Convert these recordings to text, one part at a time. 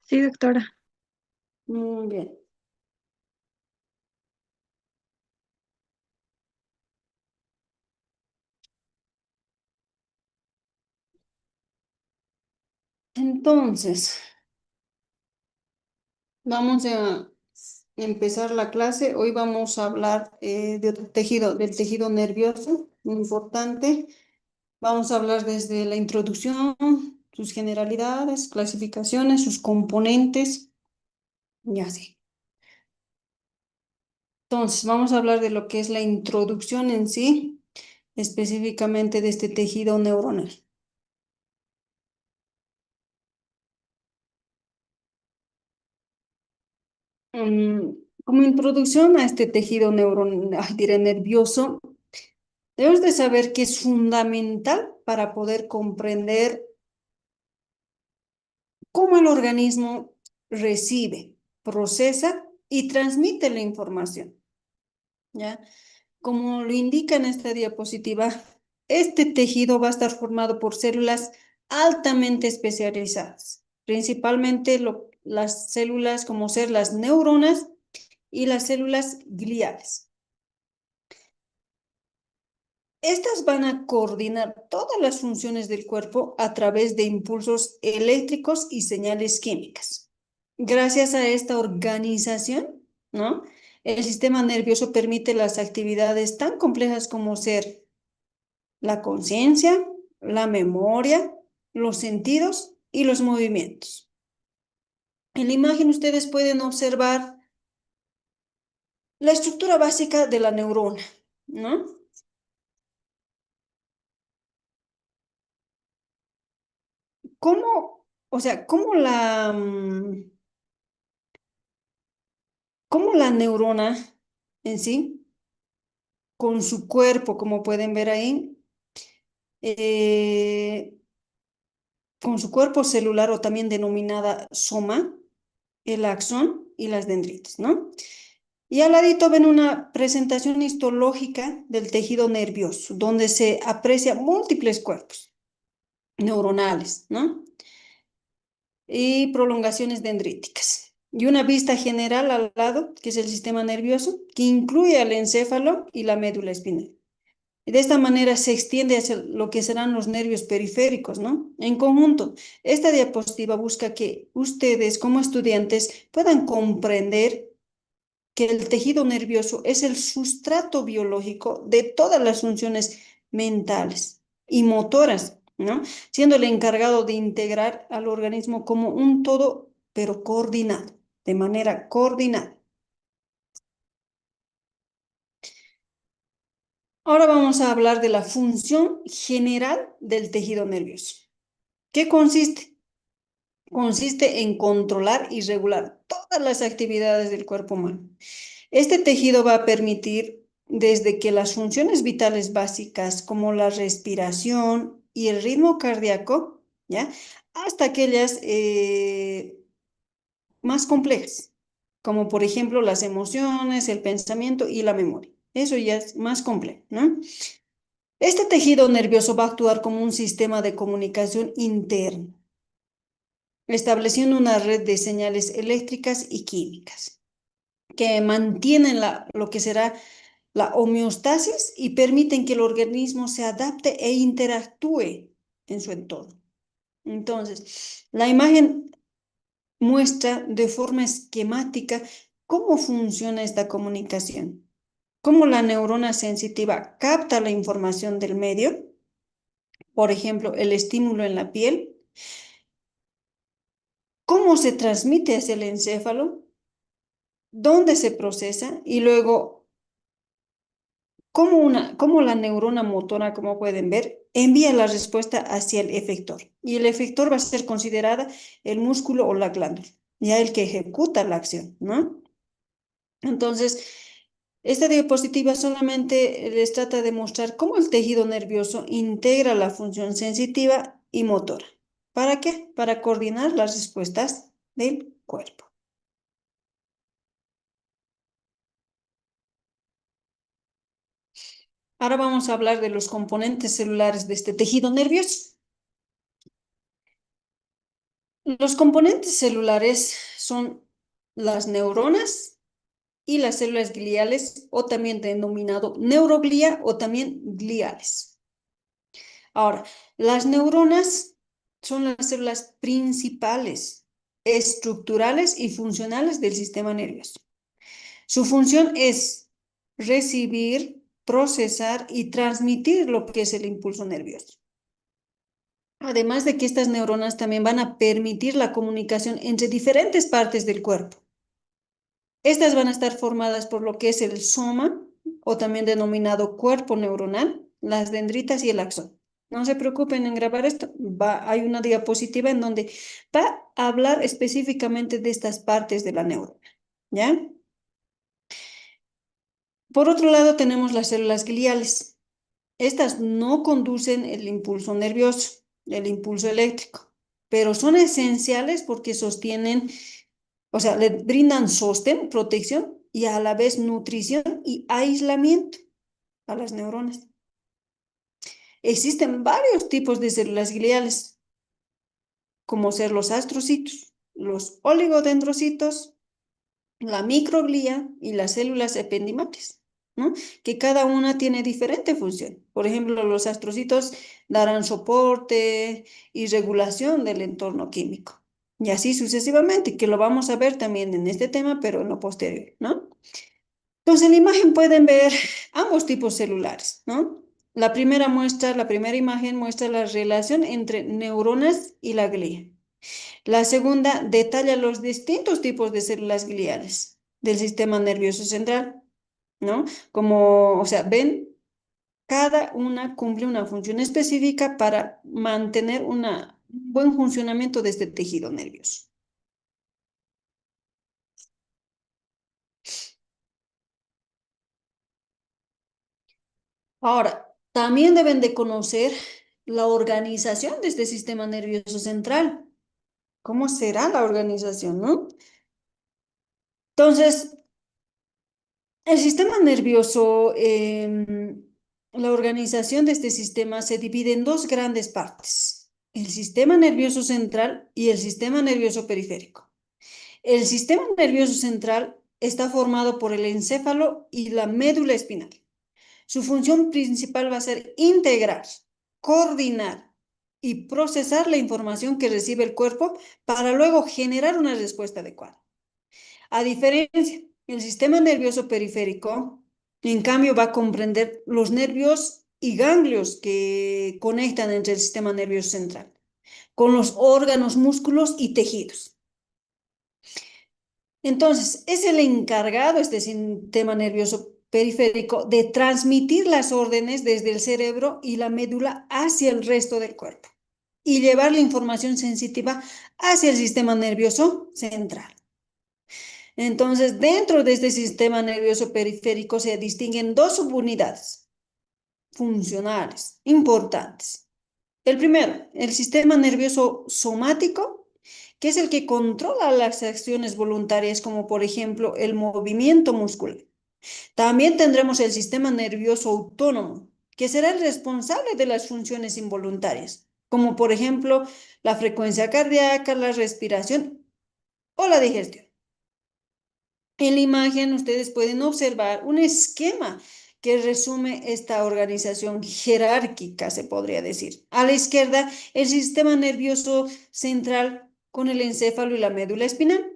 Sí, doctora. Bien. Entonces, vamos a empezar la clase. Hoy vamos a hablar de otro tejido, del tejido nervioso, muy importante. Vamos a hablar desde la introducción, sus generalidades, clasificaciones, sus componentes y así. Entonces, vamos a hablar de lo que es la introducción en sí, específicamente de este tejido neuronal. Mm, Como introducción a este tejido diré, nervioso, debes de saber que es fundamental para poder comprender cómo el organismo recibe, procesa y transmite la información, ¿ya? Como lo indica en esta diapositiva, este tejido va a estar formado por células altamente especializadas, principalmente las células como ser las neuronas y las células gliales. Estas van a coordinar todas las funciones del cuerpo a través de impulsos eléctricos y señales químicas. Gracias a esta organización, ¿no? El sistema nervioso permite las actividades tan complejas como ser la conciencia, la memoria, los sentidos y los movimientos. En la imagen ustedes pueden observar la estructura básica de la neurona, ¿no? ¿Cómo, o sea, cómo la neurona en sí, con su cuerpo, como pueden ver ahí, eh, con su cuerpo celular o también denominada soma, el axón y las dendritas, ¿no? Y al ladito ven una presentación histológica del tejido nervioso, donde se aprecia múltiples cuerpos neuronales, ¿no? Y prolongaciones dendríticas. Y una vista general al lado, que es el sistema nervioso, que incluye al encéfalo y la médula espinal. Y de esta manera se extiende hacia lo que serán los nervios periféricos, ¿no? En conjunto, esta diapositiva busca que ustedes como estudiantes puedan comprender que el tejido nervioso es el sustrato biológico de todas las funciones mentales y motoras, ¿no? Siendo el encargado de integrar al organismo como un todo, pero coordinado, de manera coordinada. Ahora vamos a hablar de la función general del tejido nervioso. ¿Qué consiste? Consiste en controlar y regular todas las actividades del cuerpo humano. Este tejido va a permitir desde que las funciones vitales básicas como la respiración y el ritmo cardíaco, ¿ya? Hasta aquellas más complejas, como por ejemplo las emociones, el pensamiento y la memoria. Eso ya es más complejo, ¿no? Este tejido nervioso va a actuar como un sistema de comunicación interno, estableciendo una red de señales eléctricas y químicas que mantienen lo que será la homeostasis y permiten que el organismo se adapte e interactúe en su entorno. Entonces, la imagen muestra de forma esquemática cómo funciona esta comunicación, cómo la neurona sensitiva capta la información del medio, por ejemplo, el estímulo en la piel, cómo se transmite hacia el encéfalo, dónde se procesa y luego cómo la neurona motora, como pueden ver, envía la respuesta hacia el efector. Y el efector va a ser considerada el músculo o la glándula, ya el que ejecuta la acción, ¿no? Entonces, esta diapositiva solamente les trata de mostrar cómo el tejido nervioso integra la función sensitiva y motora. ¿Para qué? Para coordinar las respuestas del cuerpo. Ahora vamos a hablar de los componentes celulares de este tejido nervioso. Los componentes celulares son las neuronas y las células gliales, o también denominado neuroglía o también gliales. Ahora, las neuronas son las células principales, estructurales y funcionales del sistema nervioso. Su función es recibir, procesar y transmitir lo que es el impulso nervioso. Además de que estas neuronas también van a permitir la comunicación entre diferentes partes del cuerpo. Estas van a estar formadas por lo que es el soma, o también denominado cuerpo neuronal, las dendritas y el axón. No se preocupen en grabar esto. Hay una diapositiva en donde va a hablar específicamente de estas partes de la neurona. ¿Ya? Por otro lado, tenemos las células gliales. Estas no conducen el impulso nervioso, el impulso eléctrico, pero son esenciales porque sostienen, o sea, le brindan sostén, protección y a la vez nutrición y aislamiento a las neuronas. Existen varios tipos de células gliales, como ser los astrocitos, los oligodendrocitos, la microglía y las células ependimales, ¿no? Que cada una tiene diferente función. Por ejemplo, los astrocitos darán soporte y regulación del entorno químico. Y así sucesivamente, que lo vamos a ver también en este tema, pero en lo posterior, ¿no? Entonces, en la imagen pueden ver ambos tipos celulares, ¿no? La primera imagen muestra la relación entre neuronas y la glía. La segunda detalla los distintos tipos de células gliales del sistema nervioso central, ¿no? Como, o sea, ven, cada una cumple una función específica para mantener un buen funcionamiento de este tejido nervioso. Ahora, también deben de conocer la organización de este sistema nervioso central. ¿Cómo será la organización, no? Entonces, el sistema nervioso, la organización de este sistema se divide en dos grandes partes, el sistema nervioso central y el sistema nervioso periférico. El sistema nervioso central está formado por el encéfalo y la médula espinal. Su función principal va a ser integrar, coordinar y procesar la información que recibe el cuerpo para luego generar una respuesta adecuada. A diferencia, el sistema nervioso periférico, en cambio, va a comprender los nervios y ganglios que conectan entre el sistema nervioso central, con los órganos, músculos y tejidos. Entonces, es el encargado, este sistema nervioso periférico, de transmitir las órdenes desde el cerebro y la médula hacia el resto del cuerpo y llevar la información sensitiva hacia el sistema nervioso central. Entonces, dentro de este sistema nervioso periférico se distinguen dos subunidades funcionales importantes. El primero, el sistema nervioso somático, que es el que controla las acciones voluntarias, como por ejemplo el movimiento muscular. También tendremos el sistema nervioso autónomo, que será el responsable de las funciones involuntarias, como por ejemplo la frecuencia cardíaca, la respiración o la digestión. En la imagen ustedes pueden observar un esquema que resume esta organización jerárquica, se podría decir. A la izquierda, el sistema nervioso central con el encéfalo y la médula espinal.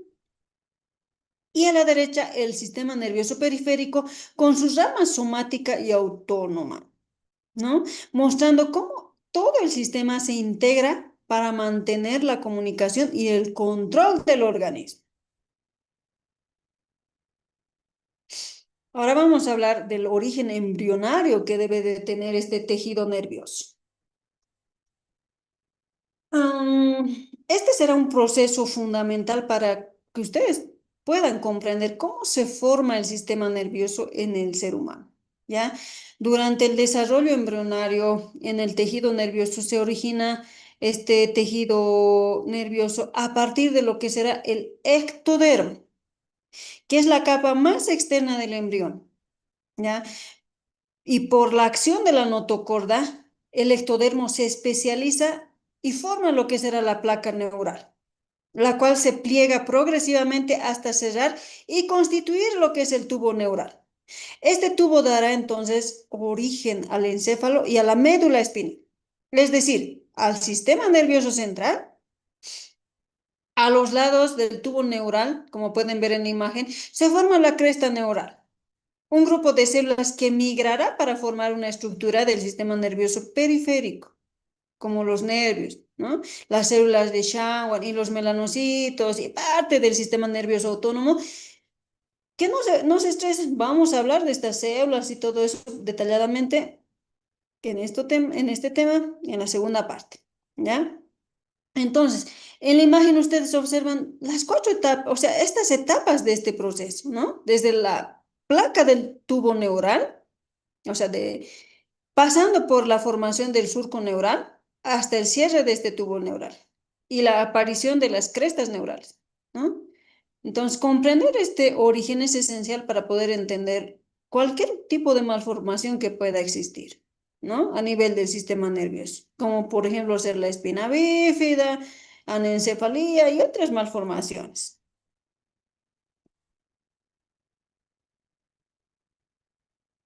Y a la derecha, el sistema nervioso periférico con sus ramas somática y autónoma, ¿no? Mostrando cómo todo el sistema se integra para mantener la comunicación y el control del organismo. Ahora vamos a hablar del origen embrionario que debe de tener este tejido nervioso. Este será un proceso fundamental para que ustedes puedan comprender cómo se forma el sistema nervioso en el ser humano, ¿ya? Durante el desarrollo embrionario en el tejido nervioso se origina este tejido nervioso a partir de lo que será el ectodermo, que es la capa más externa del embrión, ¿ya? Y por la acción de la notocorda, el ectodermo se especializa y forma lo que será la placa neural. la cual se pliega progresivamente hasta cerrar y constituir lo que es el tubo neural. Este tubo dará entonces origen al encéfalo y a la médula espinal, es decir, al sistema nervioso central. A los lados del tubo neural, como pueden ver en la imagen, se forma la cresta neural, un grupo de células que migrará para formar una estructura del sistema nervioso periférico, como los nervios, ¿no? Las células de Schwann y los melanocitos y parte del sistema nervioso autónomo. Que no se estresen, vamos a hablar de estas células y todo eso detalladamente en este tema, en la segunda parte, ¿ya? Entonces, en la imagen ustedes observan las cuatro etapas, o sea, estas etapas de este proceso, ¿no? Desde la placa del tubo neural, o sea, pasando por la formación del surco neural hasta el cierre de este tubo neural y la aparición de las crestas neurales, ¿no? Entonces, comprender este origen es esencial para poder entender cualquier tipo de malformación que pueda existir, ¿no? A nivel del sistema nervioso, como por ejemplo ser la espina bífida, anencefalía y otras malformaciones.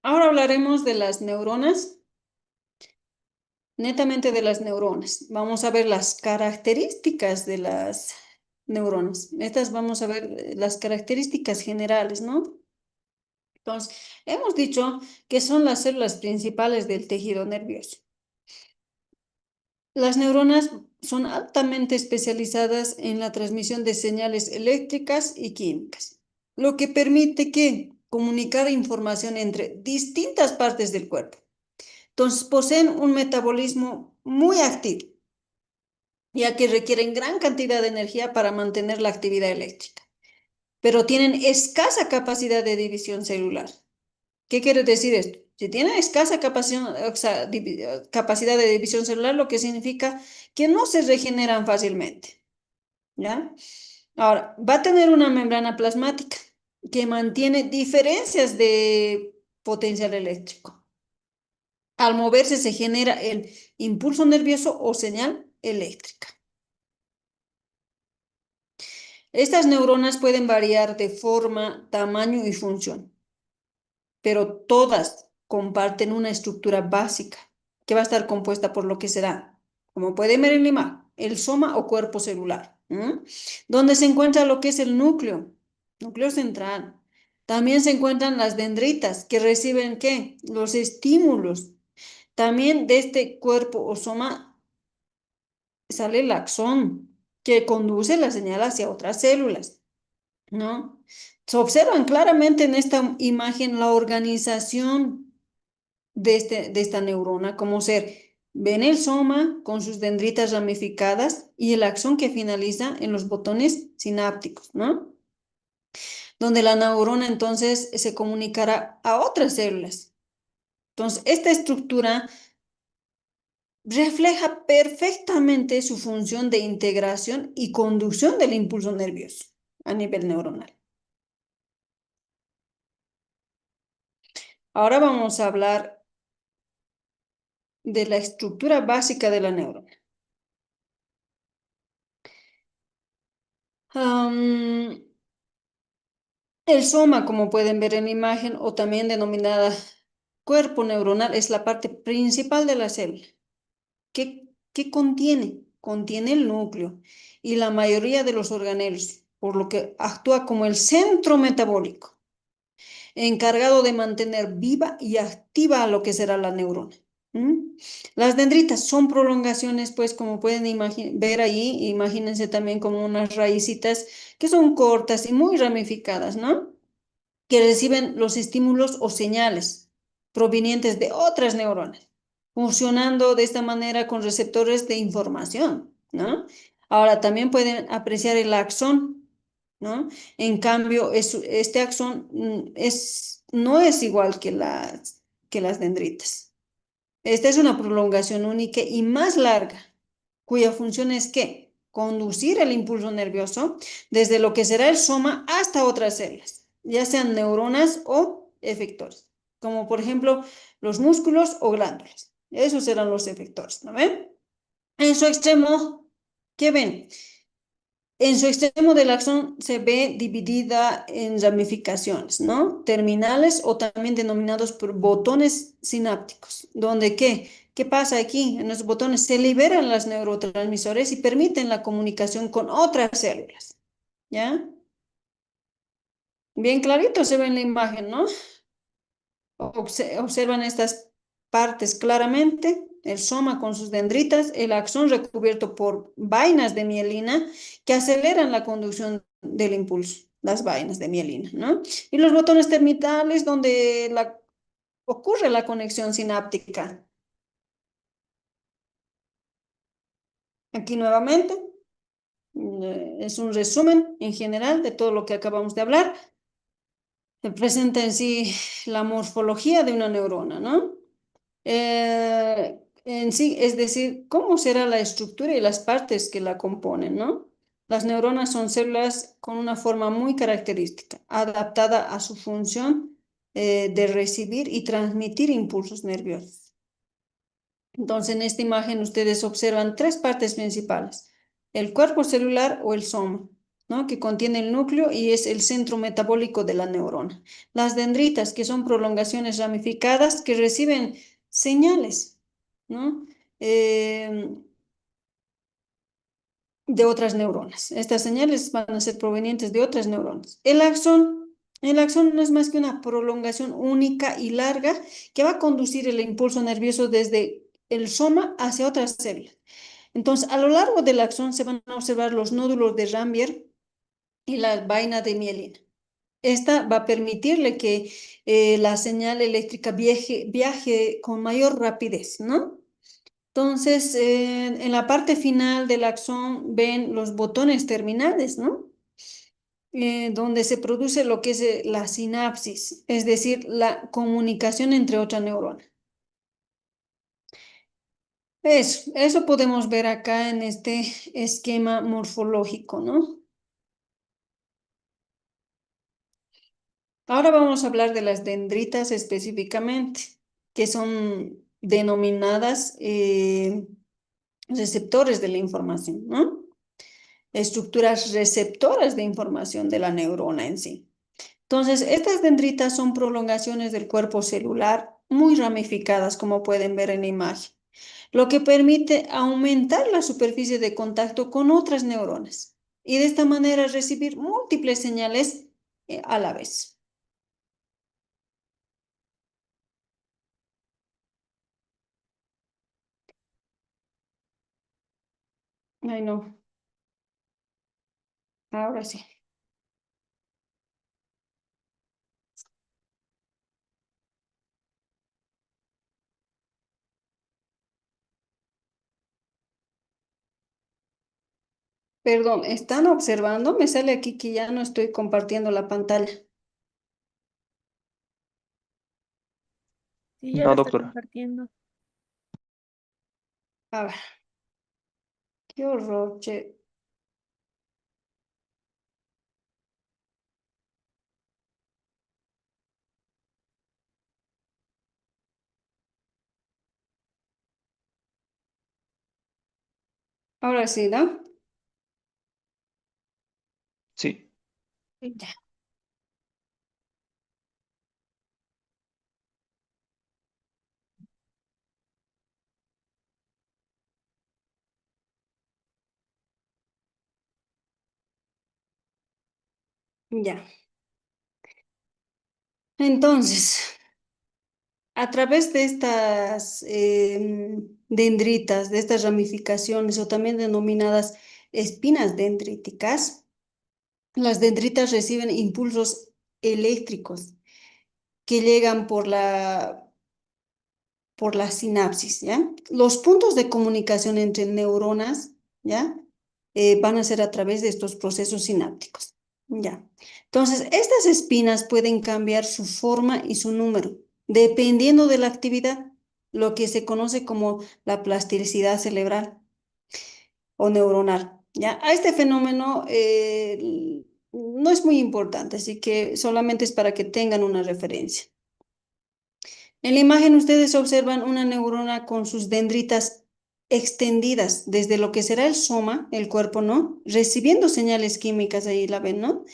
Ahora hablaremos de las neuronas, netamente de las neuronas. Vamos a ver las características de las neuronas. Estas vamos a ver las características generales, ¿no? Entonces, hemos dicho que son las células principales del tejido nervioso. Las neuronas son altamente especializadas en la transmisión de señales eléctricas y químicas, lo que permite que comunicar información entre distintas partes del cuerpo. Entonces, poseen un metabolismo muy activo, ya que requieren gran cantidad de energía para mantener la actividad eléctrica, pero tienen escasa capacidad de división celular. ¿Qué quiere decir esto? Si tiene escasa capacidad, o sea, capacidad de división celular, lo que significa que no se regeneran fácilmente, ¿ya? Ahora, va a tener una membrana plasmática que mantiene diferencias de potencial eléctrico. Al moverse se genera el impulso nervioso o señal eléctrica. Estas neuronas pueden variar de forma, tamaño y función, pero todas comparten una estructura básica que va a estar compuesta por lo que será, como pueden ver en la imagen, el soma o cuerpo celular, donde se encuentra lo que es el núcleo central. También se encuentran las dendritas que reciben ¿qué? Los estímulos. También de este cuerpo o soma sale el axón que conduce la señal hacia otras células, ¿no? Se observan claramente en esta imagen la organización de esta neurona, como ser, ven el soma con sus dendritas ramificadas y el axón que finaliza en los botones sinápticos, ¿no? Donde la neurona entonces se comunicará a otras células. Entonces, esta estructura refleja perfectamente su función de integración y conducción del impulso nervioso a nivel neuronal. Ahora vamos a hablar de la estructura básica de la neurona. El soma, como pueden ver en la imagen, o también denominada cuerpo neuronal, es la parte principal de la célula. ¿Qué contiene? Contiene el núcleo y la mayoría de los organelos, por lo que actúa como el centro metabólico, encargado de mantener viva y activa a lo que será la neurona. ¿Mm? Las dendritas son prolongaciones, pues como pueden ver ahí, imagínense también como unas raícitas que son cortas y muy ramificadas, ¿no? Que reciben los estímulos o señales provenientes de otras neuronas, funcionando de esta manera con receptores de información, ¿no? Ahora también pueden apreciar el axón, ¿no? En cambio, este axón no es igual que las dendritas. Esta es una prolongación única y más larga, cuya función es que conducir el impulso nervioso desde lo que será el soma hasta otras células, ya sean neuronas o efectores, como por ejemplo los músculos o glándulas. Esos serán los efectores, ¿no ven? En su extremo, ¿qué ven? En su extremo del axón se ve dividida en ramificaciones, ¿no? Terminales o también denominados por botones sinápticos, donde ¿qué pasa aquí? En los botones se liberan los neurotransmisores y permiten la comunicación con otras células, ¿ya? Bien clarito se ve en la imagen, ¿no? Observan estas partes claramente, el soma con sus dendritas, el axón recubierto por vainas de mielina que aceleran la conducción del impulso, las vainas de mielina, ¿no? Y los botones terminales donde ocurre la conexión sináptica. Aquí nuevamente es un resumen en general de todo lo que acabamos de hablar. Se presenta en sí la morfología de una neurona, ¿no? En sí, es decir, cómo será la estructura y las partes que la componen, ¿no? Las neuronas son células con una forma muy característica, adaptada a su función de recibir y transmitir impulsos nerviosos. Entonces, en esta imagen ustedes observan tres partes principales: el cuerpo celular o el soma, ¿no? Que contiene el núcleo y es el centro metabólico de la neurona. Las dendritas, que son prolongaciones ramificadas que reciben señales, ¿no? Eh, de otras neuronas. Estas señales van a ser provenientes de otras neuronas. El axón no es más que una prolongación única y larga que va a conducir el impulso nervioso desde el soma hacia otras células. Entonces, a lo largo del axón se van a observar los nódulos de Rambier y la vaina de mielina. Esta va a permitirle que la señal eléctrica viaje con mayor rapidez, ¿no? Entonces, en la parte final del axón ven los botones terminales, ¿no? Donde se produce lo que es la sinapsis, es decir, la comunicación entre otra neurona. Eso podemos ver acá en este esquema morfológico, ¿no? Ahora vamos a hablar de las dendritas específicamente, que son denominadas receptores de la información, ¿no? Estructuras receptoras de información de la neurona en sí. Entonces, estas dendritas son prolongaciones del cuerpo celular muy ramificadas, como pueden ver en la imagen, lo que permite aumentar la superficie de contacto con otras neuronas y de esta manera recibir múltiples señales a la vez. Ay, no, ahora sí. Perdón, ¿están observando? Me sale aquí que ya no estoy compartiendo la pantalla. Sí, ya No, lo está doctora. compartiendo. A ver, qué horror, che. Ahora sí, ¿no? Sí. Sí. Ya, ya. Entonces, a través de estas dendritas, de estas ramificaciones o también denominadas espinas dendríticas, las dendritas reciben impulsos eléctricos que llegan por la sinapsis, ¿ya? Los puntos de comunicación entre neuronas, ¿ya? Van a ser a través de estos procesos sinápticos, ¿ya? Entonces, estas espinas pueden cambiar su forma y su número, dependiendo de la actividad, lo que se conoce como la plasticidad cerebral o neuronal, ¿ya? A este fenómeno no es muy importante, así que solamente es para que tengan una referencia. En la imagen ustedes observan una neurona con sus dendritas extendidas desde lo que será el soma, el cuerpo, ¿no? Recibiendo señales químicas, ahí la ven, ¿no?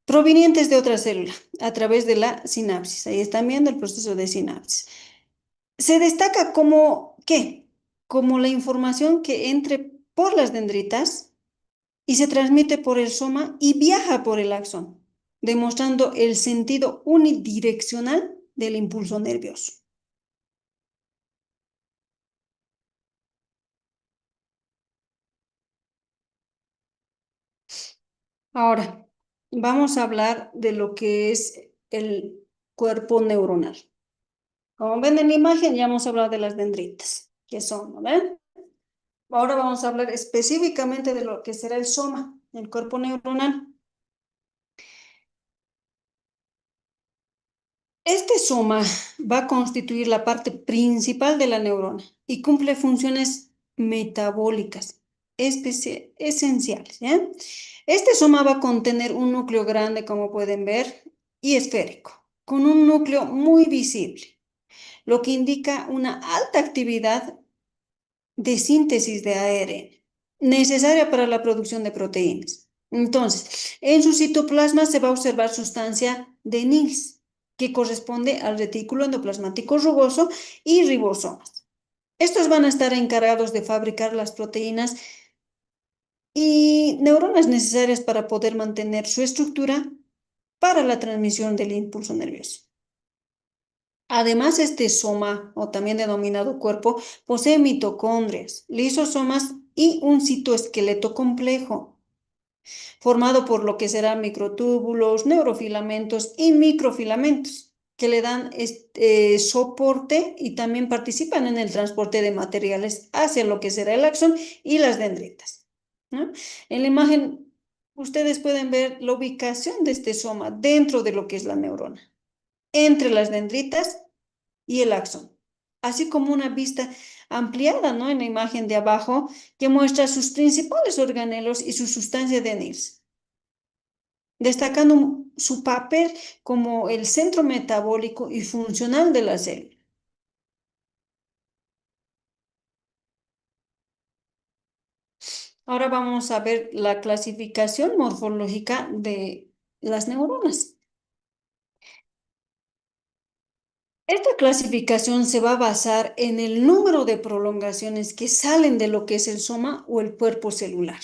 Provenientes de otra célula a través de la sinapsis. Ahí están viendo el proceso de sinapsis. Se destaca como, ¿qué? Como la información que entre por las dendritas y se transmite por el soma y viaja por el axón, demostrando el sentido unidireccional del impulso nervioso. Ahora, vamos a hablar de lo que es el cuerpo neuronal. Como ven en la imagen, ya hemos hablado de las dendritas, que son, ¿no ven? Ahora vamos a hablar específicamente de lo que será el soma, el cuerpo neuronal. Este soma va a constituir la parte principal de la neurona y cumple funciones metabólicas esenciales, ¿ya? Este soma va a contener un núcleo grande, como pueden ver, y esférico, con un núcleo muy visible, lo que indica una alta actividad de síntesis de ARN, necesaria para la producción de proteínas. Entonces, en su citoplasma se va a observar sustancia de Nils, que corresponde al retículo endoplasmático rugoso y ribosomas. Estos van a estar encargados de fabricar las proteínas y neuronas necesarias para poder mantener su estructura para la transmisión del impulso nervioso. Además, este soma, o también denominado cuerpo, posee mitocondrias, lisosomas y un citoesqueleto complejo, formado por lo que serán microtúbulos, neurofilamentos y microfilamentos, que le dan soporte y también participan en el transporte de materiales hacia lo que será el axón y las dendritas, ¿no? En la imagen, ustedes pueden ver la ubicación de este soma dentro de lo que es la neurona, entre las dendritas y el axón, así como una vista ampliada, ¿no? En la imagen de abajo, que muestra sus principales organelos y su sustancia de Nils, destacando su papel como el centro metabólico y funcional de la célula. Ahora vamos a ver la clasificación morfológica de las neuronas. Esta clasificación se va a basar en el número de prolongaciones que salen de lo que es el soma o el cuerpo celular,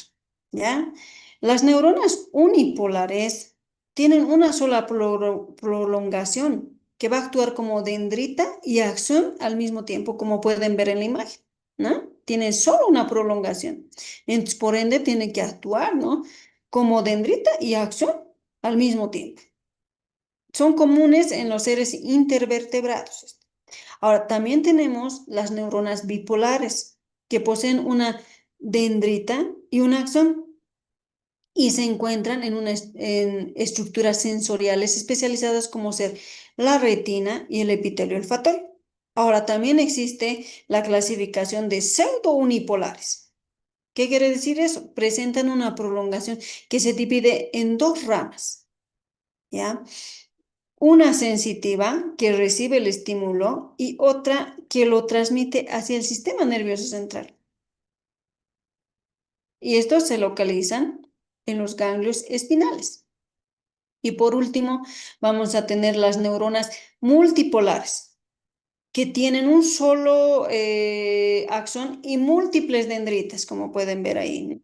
¿ya? Las neuronas unipolares tienen una sola prolongación que va a actuar como dendrita y axón al mismo tiempo, como pueden ver en la imagen, ¿no? Tiene solo una prolongación. Entonces, por ende, tiene que actuar, ¿no? Como dendrita y axón al mismo tiempo. Son comunes en los seres intervertebrados. Ahora, también tenemos las neuronas bipolares, que poseen una dendrita y un axón y se encuentran en estructuras sensoriales especializadas como ser la retina y el epitelio olfatorio. Ahora, también existe la clasificación de pseudounipolares. ¿Qué quiere decir eso? Presentan una prolongación que se divide en dos ramas, ¿ya? Una sensitiva que recibe el estímulo y otra que lo transmite hacia el sistema nervioso central. Y estos se localizan en los ganglios espinales. Y por último, vamos a tener las neuronas multipolares, que tienen un solo axón y múltiples dendritas, como pueden ver ahí.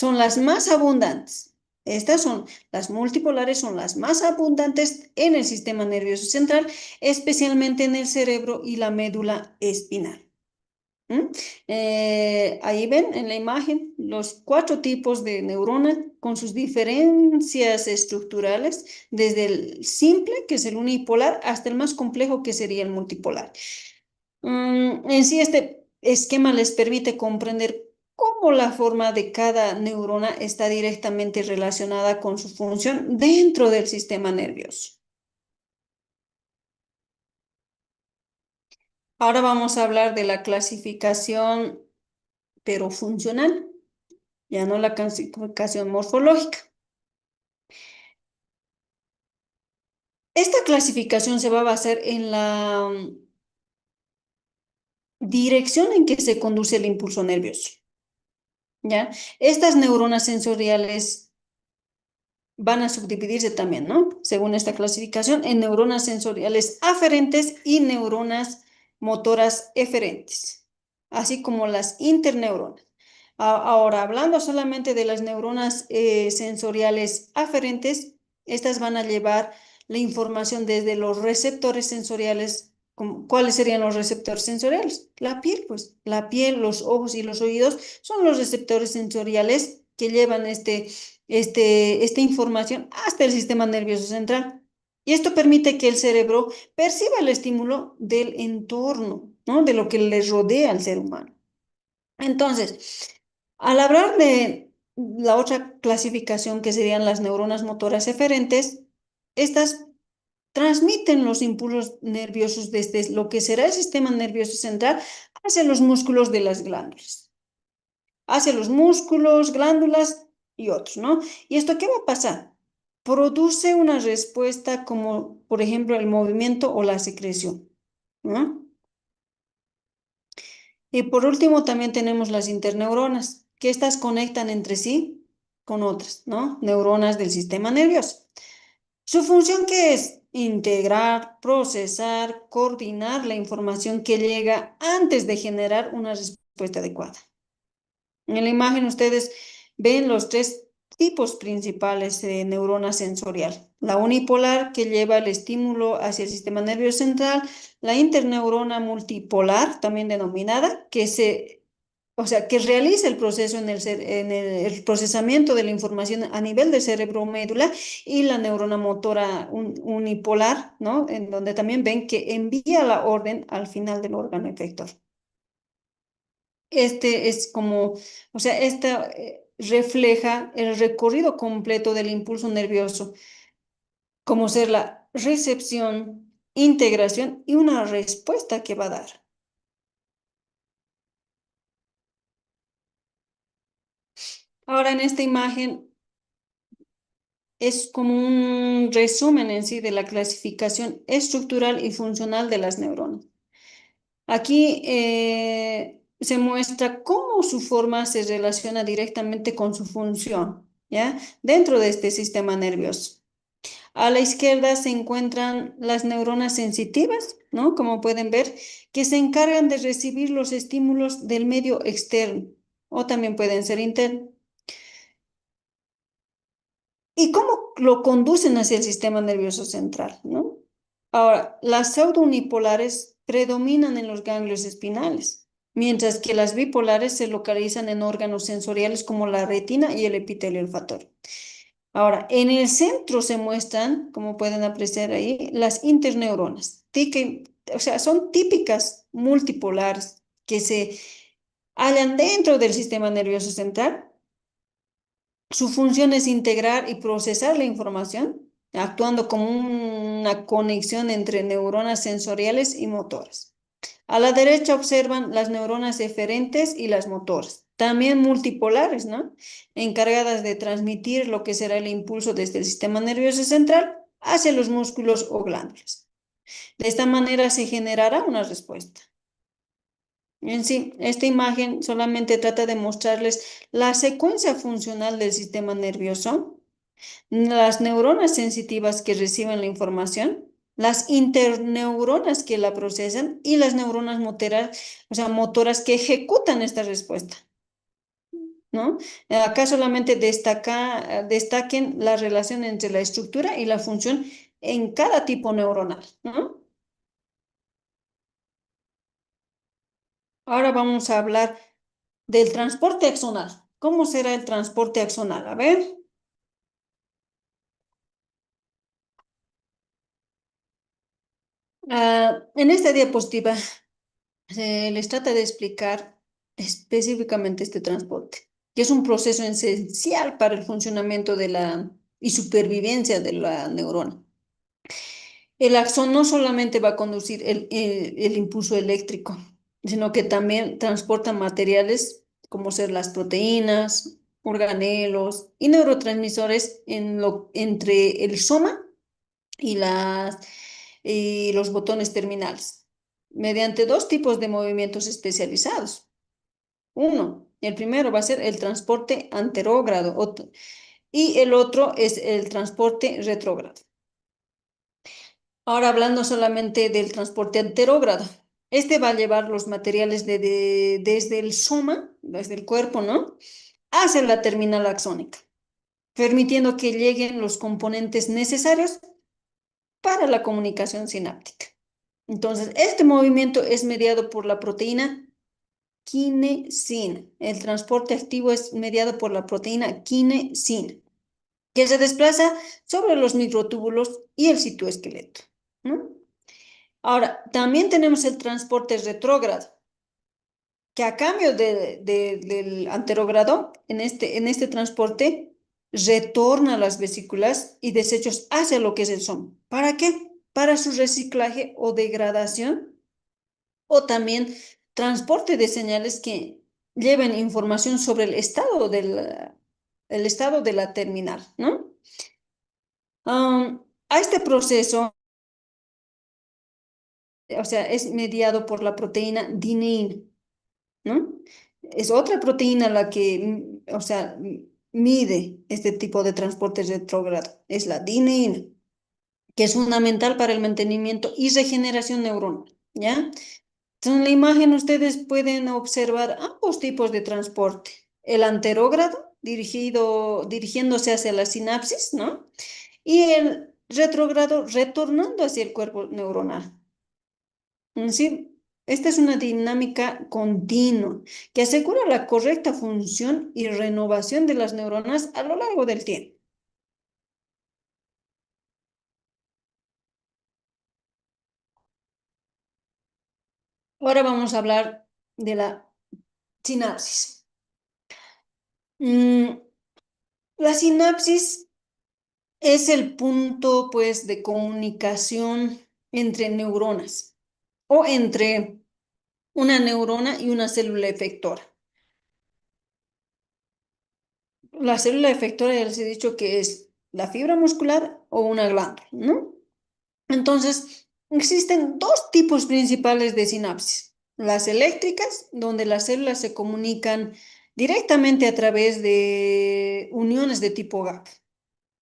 Son las más abundantes. Estas son las multipolares, son las más abundantes en el sistema nervioso central, especialmente en el cerebro y la médula espinal. ¿Mm? Ahí ven en la imagen los cuatro tipos de neuronas con sus diferencias estructurales, desde el simple, que es el unipolar, hasta el más complejo, que sería el multipolar. En sí, este esquema les permite comprender cómo la forma de cada neurona está directamente relacionada con su función dentro del sistema nervioso. Ahora vamos a hablar de la clasificación, pero funcional, ya no la clasificación morfológica. Esta clasificación se va a basar en la dirección en que se conduce el impulso nervioso, ¿ya? Estas neuronas sensoriales van a subdividirse también, ¿no? Según esta clasificación, en neuronas sensoriales aferentes y neuronas motoras eferentes, así como las interneuronas. Ahora, hablando solamente de las neuronas sensoriales aferentes, estas van a llevar la información desde los receptores sensoriales. ¿Cuáles serían los receptores sensoriales? La piel, pues. La piel, los ojos y los oídos son los receptores sensoriales que llevan esta información hasta el sistema nervioso central. Y esto permite que el cerebro perciba el estímulo del entorno, ¿no? De lo que le rodea al ser humano. Entonces, al hablar de la otra clasificación que serían las neuronas motoras eferentes, estas transmiten los impulsos nerviosos desde lo que será el sistema nervioso central hacia los músculos de las glándulas, hacia los músculos, glándulas y otros, ¿no? ¿Y esto qué va a pasar? Produce una respuesta como, por ejemplo, el movimiento o la secreción, ¿no? Y por último, también tenemos las interneuronas, que estas conectan entre sí con otras, ¿no? Neuronas del sistema nervioso. ¿Su función qué es? Integrar, procesar, coordinar la información que llega antes de generar una respuesta adecuada. En la imagen ustedes ven los tres tipos principales de neurona sensorial. La unipolar que lleva el estímulo hacia el sistema nervioso central, la interneurona multipolar, también denominada, o sea, que realiza el proceso el procesamiento de la información a nivel del cerebro médula y la neurona motora unipolar, ¿no? En donde también ven que envía la orden al final del órgano efector. Este es como, o sea, esta refleja el recorrido completo del impulso nervioso, como ser la recepción, integración y una respuesta que va a dar. Ahora en esta imagen es como un resumen en sí de la clasificación estructural y funcional de las neuronas. Aquí se muestra cómo su forma se relaciona directamente con su función, ¿ya? Dentro de este sistema nervioso. A la izquierda se encuentran las neuronas sensitivas, ¿no? Como pueden ver, que se encargan de recibir los estímulos del medio externo o también pueden ser internos. ¿Y cómo lo conducen hacia el sistema nervioso central, ¿no? Ahora, las pseudounipolares predominan en los ganglios espinales, mientras que las bipolares se localizan en órganos sensoriales como la retina y el epitelio olfatorio. Ahora, en el centro se muestran, como pueden apreciar ahí, las interneuronas, o sea, son típicas multipolares que se hallan dentro del sistema nervioso central. Su función es integrar y procesar la información, actuando como una conexión entre neuronas sensoriales y motoras. A la derecha observan las neuronas eferentes y las motoras, también multipolares, ¿no? Encargadas de transmitir lo que será el impulso desde el sistema nervioso central hacia los músculos o glándulas. De esta manera se generará una respuesta. En sí, esta imagen solamente trata de mostrarles la secuencia funcional del sistema nervioso, las neuronas sensitivas que reciben la información, las interneuronas que la procesan y las neuronas motoras, o sea, motoras que ejecutan esta respuesta, ¿no? Acá solamente destaquen la relación entre la estructura y la función en cada tipo neuronal, ¿no? Ahora vamos a hablar del transporte axonal. ¿Cómo será el transporte axonal? A ver. En esta diapositiva se les trata de explicar específicamente este transporte, que es un proceso esencial para el funcionamiento y supervivencia de la neurona. El axón no solamente va a conducir el impulso eléctrico, sino que también transporta materiales como ser las proteínas, organelos y neurotransmisores entre el soma y los botones terminales. mediante dos tipos de movimientos especializados. Uno, el primero va a ser el transporte anterógrado y el otro es el transporte retrógrado. Ahora hablando solamente del transporte anterógrado. Este va a llevar los materiales desde el soma, desde el cuerpo, ¿no? Hacia la terminal axónica, permitiendo que lleguen los componentes necesarios para la comunicación sináptica. Entonces, este movimiento es mediado por la proteína kinesina. El transporte activo es mediado por la proteína kinesina, que se desplaza sobre los microtúbulos y el citoesqueleto, ¿no? Ahora, también tenemos el transporte retrógrado, que a cambio del anterógrado, en este transporte, retorna las vesículas y desechos hacia lo que es el soma. ¿Para qué? Para su reciclaje o degradación, o también transporte de señales que lleven información sobre el estado de la terminal, ¿no? A este proceso, o sea, es mediado por la proteína dineína, ¿no? Es otra proteína la que, o sea, mide este tipo de transporte retrógrado. Es la dineína, que es fundamental para el mantenimiento y regeneración neuronal, ¿ya? Entonces, en la imagen ustedes pueden observar ambos tipos de transporte. El anterógrado, dirigiéndose hacia la sinapsis, ¿no? Y el retrógrado retornando hacia el cuerpo neuronal. Es decir, esta es una dinámica continua que asegura la correcta función y renovación de las neuronas a lo largo del tiempo. Ahora vamos a hablar de la sinapsis. Mm, la sinapsis es el punto, pues, de comunicación entre neuronas o entre una neurona y una célula efectora. La célula efectora ya les he dicho que es la fibra muscular o una glándula, ¿no? Entonces, existen dos tipos principales de sinapsis. Las eléctricas, donde las células se comunican directamente a través de uniones de tipo GAP,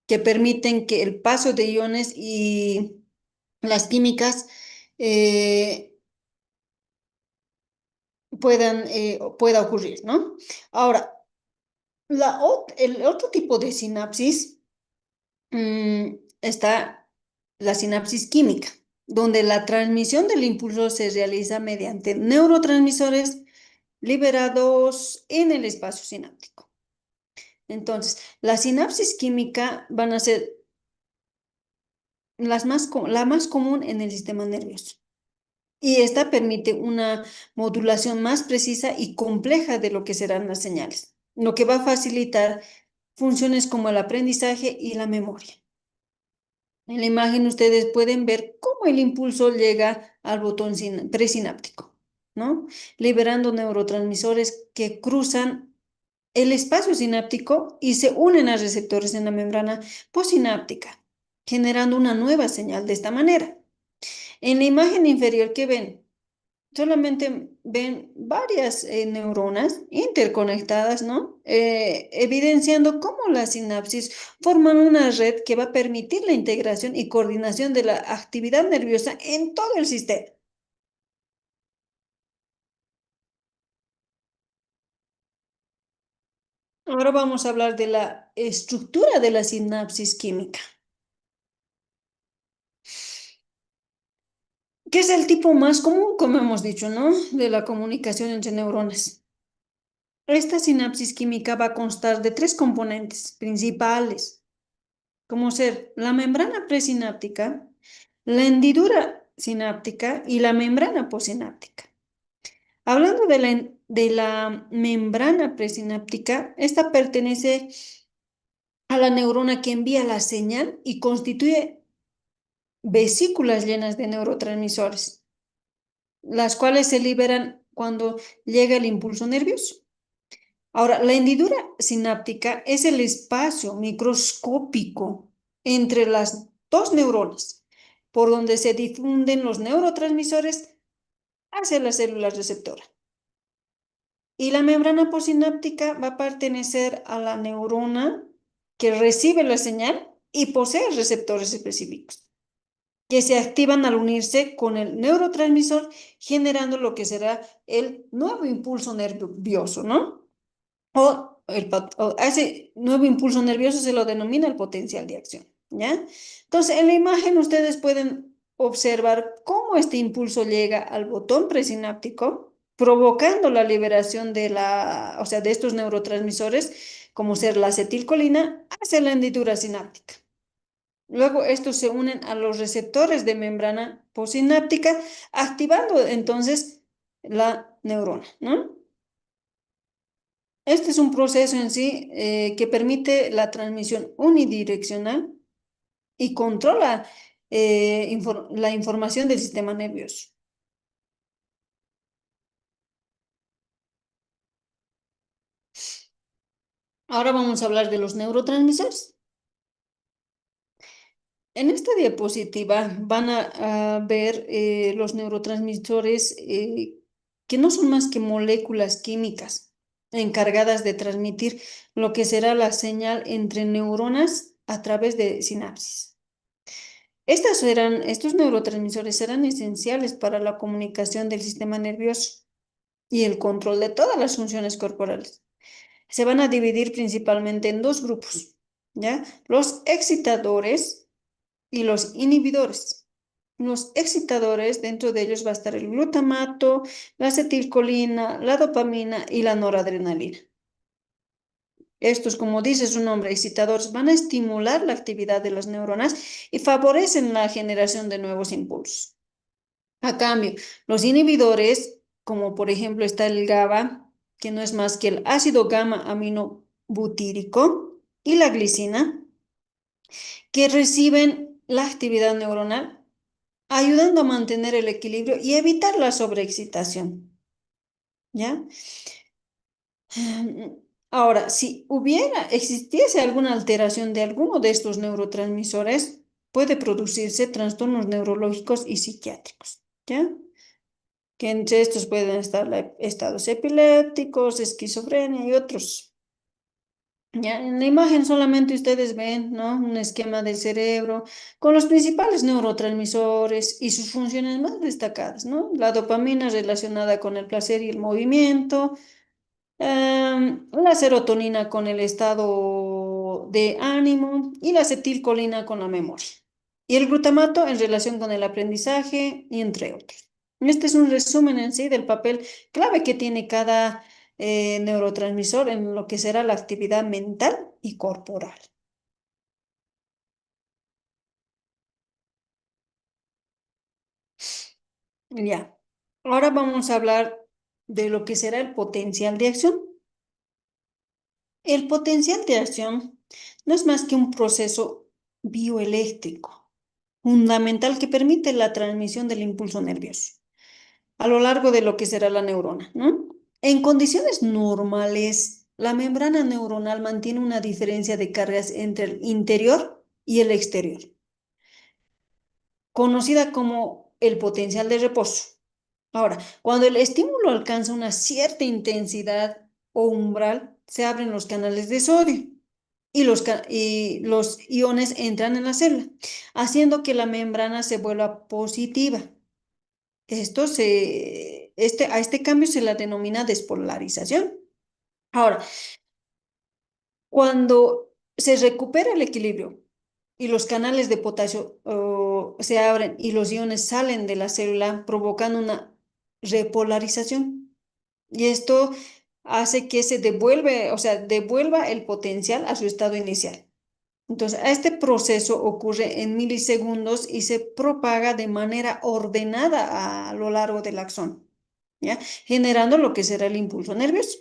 que permiten que el paso de iones y las químicas eh, pueda ocurrir, ¿no? Ahora, el otro tipo de sinapsis está la sinapsis química, donde la transmisión del impulso se realiza mediante neurotransmisores liberados en el espacio sináptico. Entonces, la sinapsis química van a ser la más común en el sistema nervioso. Y esta permite una modulación más precisa y compleja de lo que serán las señales, lo que va a facilitar funciones como el aprendizaje y la memoria. En la imagen ustedes pueden ver cómo el impulso llega al botón presináptico, ¿no? Liberando neurotransmisores que cruzan el espacio sináptico y se unen a receptores en la membrana postsináptica, generando una nueva señal de esta manera. En la imagen inferior que ven, solamente ven varias neuronas interconectadas, ¿no? Evidenciando cómo las sinapsis forman una red que va a permitir la integración y coordinación de la actividad nerviosa en todo el sistema. Ahora vamos a hablar de la estructura de la sinapsis química, que es el tipo más común, como hemos dicho, ¿no? De la comunicación entre neuronas. Esta sinapsis química va a constar de tres componentes principales, como ser la membrana presináptica, la hendidura sináptica y la membrana postsináptica. Hablando de la membrana presináptica, esta pertenece a la neurona que envía la señal y constituye vesículas llenas de neurotransmisores, las cuales se liberan cuando llega el impulso nervioso. Ahora, la hendidura sináptica es el espacio microscópico entre las dos neuronas, por donde se difunden los neurotransmisores hacia la célula receptora. Y la membrana postsináptica va a pertenecer a la neurona que recibe la señal y posee receptores específicos, que se activan al unirse con el neurotransmisor, generando lo que será el nuevo impulso nervioso, ¿no? O a ese nuevo impulso nervioso se lo denomina el potencial de acción, ¿ya? Entonces, en la imagen ustedes pueden observar cómo este impulso llega al botón presináptico, provocando la liberación o sea, de estos neurotransmisores, como ser la acetilcolina, hacia la hendidura sináptica. Luego, estos se unen a los receptores de membrana postsináptica, activando entonces la neurona, ¿no? Este es un proceso en sí que permite la transmisión unidireccional y controla la información del sistema nervioso. Ahora vamos a hablar de los neurotransmisores. En esta diapositiva van a ver los neurotransmisores que no son más que moléculas químicas encargadas de transmitir lo que será la señal entre neuronas a través de sinapsis. Estos neurotransmisores serán esenciales para la comunicación del sistema nervioso y el control de todas las funciones corporales. Se van a dividir principalmente en dos grupos, ¿ya? Los excitadores y los inhibidores. Los excitadores, dentro de ellos va a estar el glutamato, la acetilcolina, la dopamina y la noradrenalina. Estos, como dice su nombre, excitadores, van a estimular la actividad de las neuronas y favorecen la generación de nuevos impulsos. A cambio, los inhibidores, como por ejemplo está el GABA, que no es más que el ácido gamma aminobutírico, y la glicina, que reciben la actividad neuronal, ayudando a mantener el equilibrio y evitar la sobreexcitación. ¿Ya? Ahora, si existiese alguna alteración de alguno de estos neurotransmisores, puede producirse trastornos neurológicos y psiquiátricos, ¿ya? Que entre estos pueden estar estados epilépticos, esquizofrenia y otros. Ya, en la imagen solamente ustedes ven, ¿no? Un esquema del cerebro con los principales neurotransmisores y sus funciones más destacadas, ¿no? La dopamina relacionada con el placer y el movimiento, la serotonina con el estado de ánimo y la acetilcolina con la memoria. Y el glutamato en relación con el aprendizaje y entre otros. Este es un resumen en sí del papel clave que tiene cada neurotransmisor en lo que será la actividad mental y corporal. Ya. Ahora vamos a hablar de lo que será el potencial de acción. El potencial de acción no es más que un proceso bioeléctrico fundamental que permite la transmisión del impulso nervioso a lo largo de lo que será la neurona, ¿no? En condiciones normales, la membrana neuronal mantiene una diferencia de cargas entre el interior y el exterior, conocida como el potencial de reposo. Ahora, cuando el estímulo alcanza una cierta intensidad o umbral, se abren los canales de sodio y los iones entran en la célula, haciendo que la membrana se vuelva positiva. A este cambio se la denomina despolarización. Ahora, cuando se recupera el equilibrio y los canales de potasio se abren y los iones salen de la célula, provocando una repolarización. Y esto hace que o sea, devuelva el potencial a su estado inicial. Entonces, este proceso ocurre en milisegundos y se propaga de manera ordenada a lo largo del axón, ¿ya? Generando lo que será el impulso nervioso.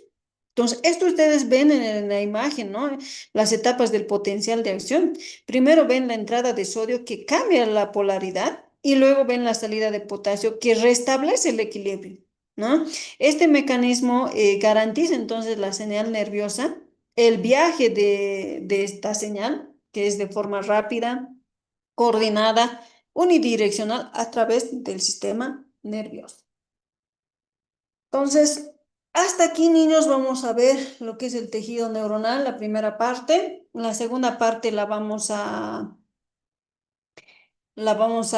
Entonces, esto ustedes ven en la imagen, ¿no? Las etapas del potencial de acción. Primero ven la entrada de sodio que cambia la polaridad y luego ven la salida de potasio que restablece el equilibrio, ¿no? Este mecanismo garantiza entonces la señal nerviosa, el viaje de esta señal, que es de forma rápida, coordinada, unidireccional a través del sistema nervioso. Entonces, hasta aquí, niños, vamos a ver lo que es el tejido neuronal, la primera parte. La segunda parte la vamos a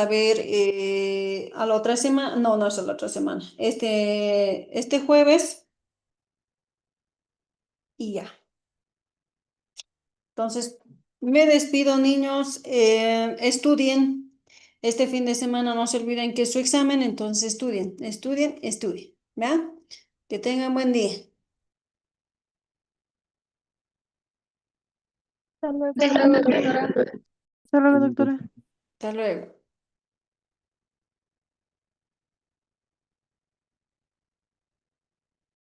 ver a la otra semana. No, no es a la otra semana. Este jueves y ya. Entonces, me despido, niños. Estudien. Este fin de semana no se olviden que es su examen, entonces estudien, estudien, estudien. ¿Ya? Que tengan buen día. Hasta luego, doctora. Hasta luego, doctora. Hasta luego.